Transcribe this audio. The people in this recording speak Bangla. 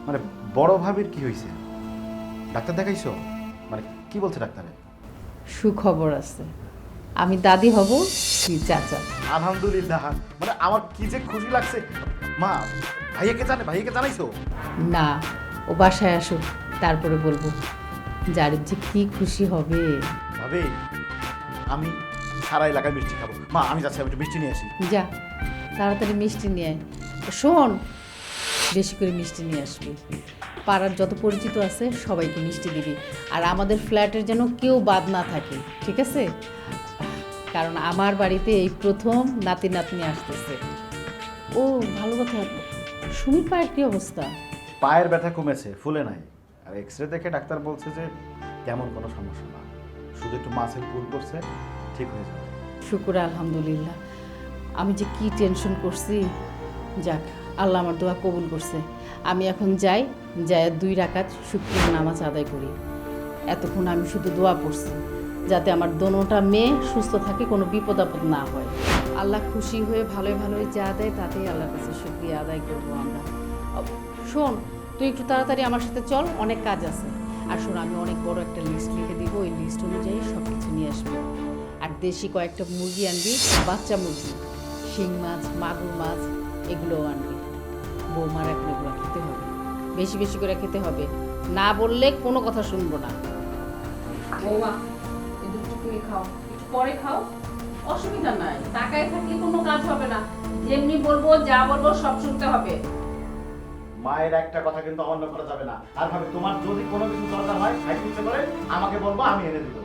মানে বড় ভাবির কি হয়েছে? ডাক্তার দেখাইছো? মানে কি বলছে ডাক্তারে? সুখবর আছে, আমি দাদি হব, তুই চাচা। আলহামদুলিল্লাহ, মানে আমার কি যে খুশি লাগছে। মা, ভাইয়াকে জানাইছো? না, ও বাসায় আসুক, তারপরে বলবো। জারিফ যে কি খুশি হবে। ভাবি, আমি সারা এলাকায় মিষ্টি খাবো। মা, আমি যাচ্ছি, আমি একটু মিষ্টি নিয়ে আসি। যা, তাড়াতাড়ি মিষ্টি নিয়ে আয়। শোন, বেশি করে মিষ্টি নিয়ে আসবি। পাড়ার যত পরিচিত আছে সবাইকে মিষ্টি দিবি। আর আমাদের ফ্ল্যাটের যেন কেউ বাদ না থাকে, ঠিক আছে? কারণ আমার বাড়িতে এই প্রথম নাতি নাতনি আসতেছে। ও ভালো কথা, সুমির পায়ের কি অবস্থা? পায়ের ব্যথা কমেছে, ফুলে নাই। আর এক্সরে দেখে ডাক্তার বলছে যে তেমন কোনো সমস্যা না, শুধু একটু মাসেল পুল করছে, ঠিক হয়ে যাবে। শুকুর আলহামদুলিল্লাহ। আমি যে কি টেনশন করছি। যাক, আল্লাহ আমার দোয়া কবুল করছে। আমি এখন যাই, 2 রাকাত শুকরিয়া নামাজ আদায় করি। এতক্ষণ আমি শুধু দোয়া করছি যাতে আমার দোনোটা মেয়ে সুস্থ থাকে, কোনো বিপদ আপদ না হয়। আল্লাহ খুশি হয়ে ভালোই ভালোই যা দেয় তাতেই আল্লাহর কাছে শুকরিয়া আদায় করবো আমরা। শোন, তুই একটু তাড়াতাড়ি আমার সাথে চল, অনেক কাজ আছে। আর শোন, আমি অনেক বড় একটা লিস্ট লিখে দিব, ওই লিস্ট অনুযায়ী সব কিছু নিয়ে আসবি। আর দেশি কয়েকটা মুরগি আনবি, বাচ্চা মুরগি, শিং মাছ, মাগুর মাছ, এগুলোও আনবি। বৌমার এখন এগুলো খেতে হবে, বেশি বেশি করে খেতে হবে, না বললে কোনো কথা শুনবো না। বৌমা, এই দুটো তুমি খাও, একটু পরে খাও, অসুবিধা নাই। টাকায় থাকলে কোনো কাজ হবে না, যেমনি বলবো যা বলবো সব শুনতে হবে। মায়ের একটা কথা কিন্তু অমান্য করা যাবে না। আর ভাবে তোমার যদি কোনো কিছু দরকার হয় খাইতে ইচ্ছে করে আমাকে বলবো, আমি এনে দেবো।